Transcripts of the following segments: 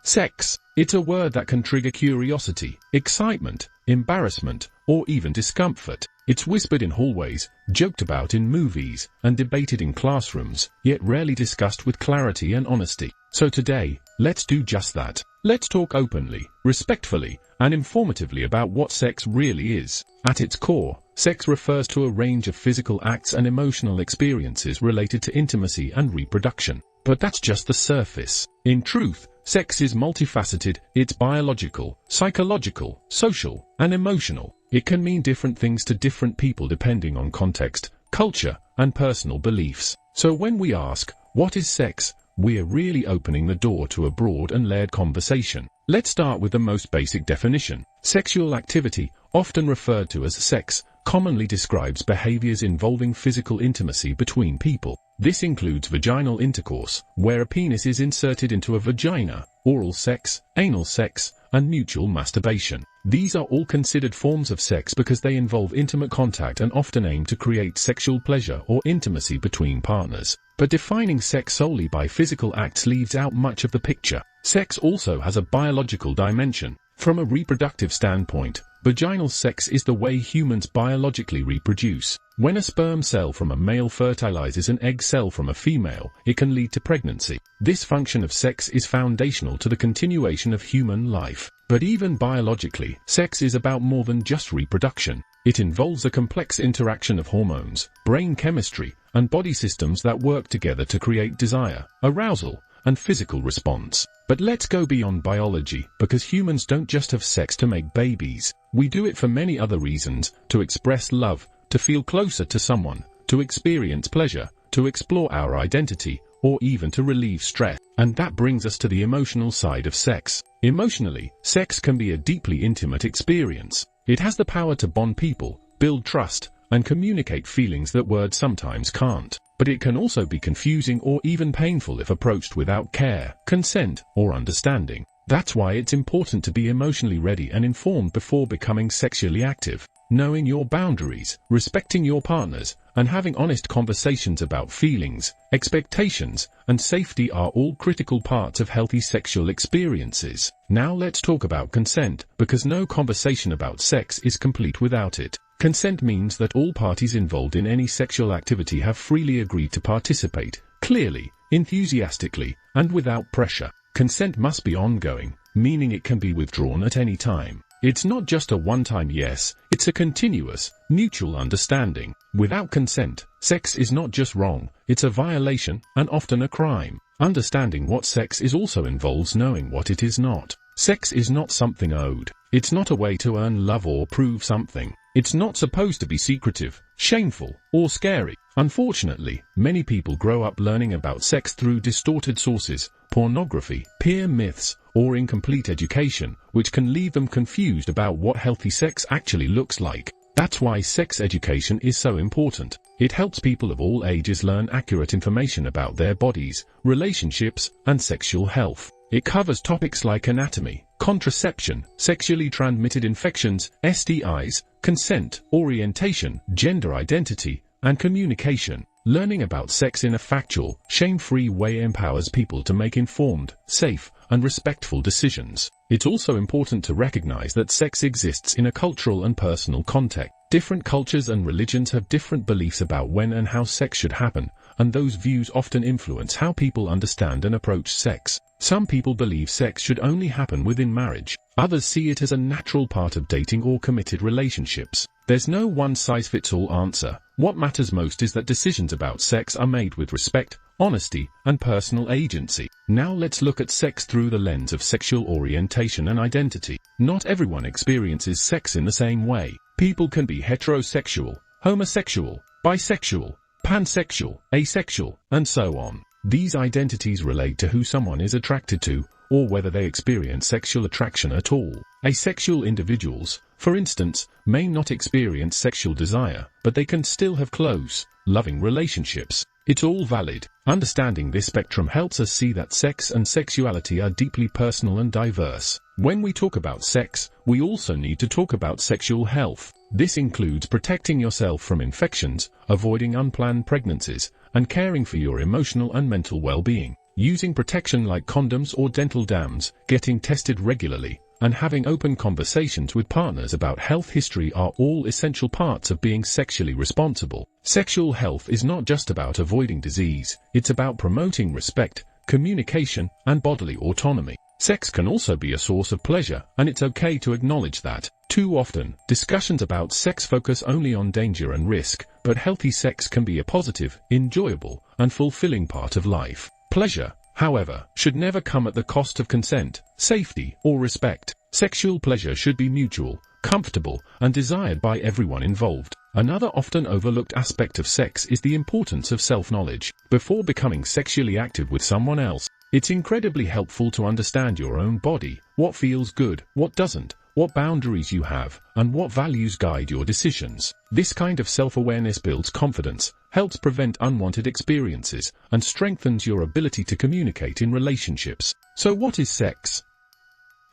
Sex. It's a word that can trigger curiosity, excitement, embarrassment, or even discomfort. It's whispered in hallways, joked about in movies, and debated in classrooms, yet rarely discussed with clarity and honesty. So today, let's do just that. Let's talk openly, respectfully, and informatively about what sex really is. At its core, sex refers to a range of physical acts and emotional experiences related to intimacy and reproduction. But that's just the surface. In truth, sex is multifaceted. It's biological, psychological, social, and emotional. It can mean different things to different people depending on context, culture, and personal beliefs. So when we ask, what is sex? We're really opening the door to a broad and layered conversation. Let's start with the most basic definition. Sexual activity, often referred to as sex, commonly describes behaviors involving physical intimacy between people. This includes vaginal intercourse, where a penis is inserted into a vagina, oral sex, anal sex, and mutual masturbation. These are all considered forms of sex because they involve intimate contact and often aim to create sexual pleasure or intimacy between partners. But defining sex solely by physical acts leaves out much of the picture. Sex also has a biological dimension. From a reproductive standpoint, vaginal sex is the way humans biologically reproduce. When a sperm cell from a male fertilizes an egg cell from a female, it can lead to pregnancy. This function of sex is foundational to the continuation of human life. But even biologically, sex is about more than just reproduction. It involves a complex interaction of hormones, brain chemistry, and body systems that work together to create desire, arousal, and physical response. But let's go beyond biology, because humans don't just have sex to make babies. We do it for many other reasons: to express love, to feel closer to someone, to experience pleasure, to explore our identity, or even to relieve stress. And that brings us to the emotional side of sex. Emotionally, sex can be a deeply intimate experience. It has the power to bond people, build trust, and communicate feelings that words sometimes can't. But it can also be confusing or even painful if approached without care, consent, or understanding. That's why it's important to be emotionally ready and informed before becoming sexually active. Knowing your boundaries, respecting your partners, and having honest conversations about feelings, expectations, and safety are all critical parts of healthy sexual experiences. Now let's talk about consent, because no conversation about sex is complete without it. Consent means that all parties involved in any sexual activity have freely agreed to participate, clearly, enthusiastically, and without pressure. Consent must be ongoing, meaning it can be withdrawn at any time. It's not just a one-time yes, it's a continuous, mutual understanding. Without consent, sex is not just wrong, it's a violation, and often a crime. Understanding what sex is also involves knowing what it is not. Sex is not something owed. It's not a way to earn love or prove something. It's not supposed to be secretive, shameful, or scary. Unfortunately, many people grow up learning about sex through distorted sources, pornography, peer myths, or incomplete education, which can leave them confused about what healthy sex actually looks like. That's why sex education is so important. It helps people of all ages learn accurate information about their bodies, relationships, and sexual health. It covers topics like anatomy, contraception, sexually transmitted infections, STIs, consent, orientation, gender identity, and communication. Learning about sex in a factual, shame-free way empowers people to make informed, safe, and respectful decisions. It's also important to recognize that sex exists in a cultural and personal context. Different cultures and religions have different beliefs about when and how sex should happen, and those views often influence how people understand and approach sex. Some people believe sex should only happen within marriage. Others see it as a natural part of dating or committed relationships. There's no one-size-fits-all answer. What matters most is that decisions about sex are made with respect, honesty, and personal agency. Now let's look at sex through the lens of sexual orientation and identity. Not everyone experiences sex in the same way. People can be heterosexual, homosexual, bisexual, pansexual, asexual, and so on. These identities relate to who someone is attracted to, or whether they experience sexual attraction at all. Asexual individuals, for instance, may not experience sexual desire, but they can still have close, loving relationships. It's all valid. Understanding this spectrum helps us see that sex and sexuality are deeply personal and diverse. When we talk about sex, we also need to talk about sexual health. This includes protecting yourself from infections, avoiding unplanned pregnancies, and caring for your emotional and mental well-being. using protection like condoms or dental dams, getting tested regularly, and having open conversations with partners about health history are all essential parts of being sexually responsible. Sexual health is not just about avoiding disease, it's about promoting respect, communication, and bodily autonomy. Sex can also be a source of pleasure, and it's okay to acknowledge that. Too often, discussions about sex focus only on danger and risk, but healthy sex can be a positive, enjoyable, and fulfilling part of life. Pleasure, however, should never come at the cost of consent, safety, or respect. Sexual pleasure should be mutual, comfortable, and desired by everyone involved. Another often overlooked aspect of sex is the importance of self-knowledge. Before becoming sexually active with someone else, it's incredibly helpful to understand your own body, what feels good, what doesn't, what boundaries you have, and what values guide your decisions. This kind of self-awareness builds confidence, helps prevent unwanted experiences, and strengthens your ability to communicate in relationships. So what is sex?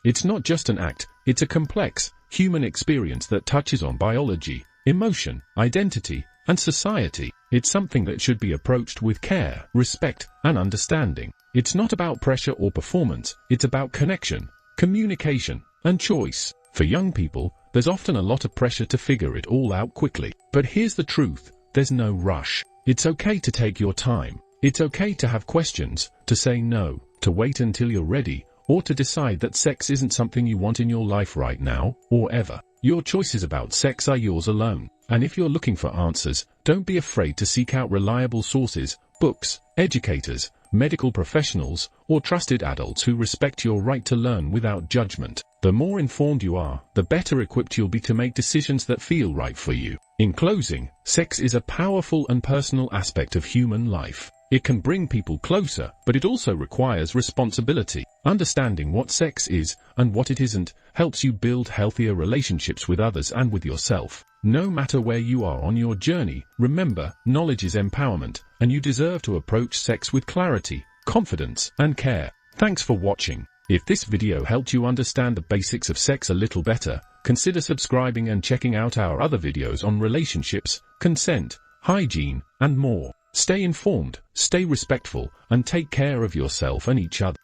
It's not just an act, it's a complex, human experience that touches on biology, emotion, identity, and society. It's something that should be approached with care, respect, and understanding. It's not about pressure or performance, it's about connection, communication, and choice. For young people, there's often a lot of pressure to figure it all out quickly. But here's the truth, there's no rush. It's okay to take your time. It's okay to have questions, to say no, to wait until you're ready, or to decide that sex isn't something you want in your life right now, or ever. Your choices about sex are yours alone. And if you're looking for answers, don't be afraid to seek out reliable sources, books, educators, medical professionals, or trusted adults who respect your right to learn without judgment. The more informed you are, the better equipped you'll be to make decisions that feel right for you. In closing, sex is a powerful and personal aspect of human life. It can bring people closer, but it also requires responsibility. Understanding what sex is and what it isn't helps you build healthier relationships with others and with yourself. No matter where you are on your journey, remember, knowledge is empowerment, and you deserve to approach sex with clarity, confidence, and care. Thanks for watching. If this video helped you understand the basics of sex a little better, consider subscribing and checking out our other videos on relationships, consent, hygiene, and more. Stay informed, stay respectful, and take care of yourself and each other.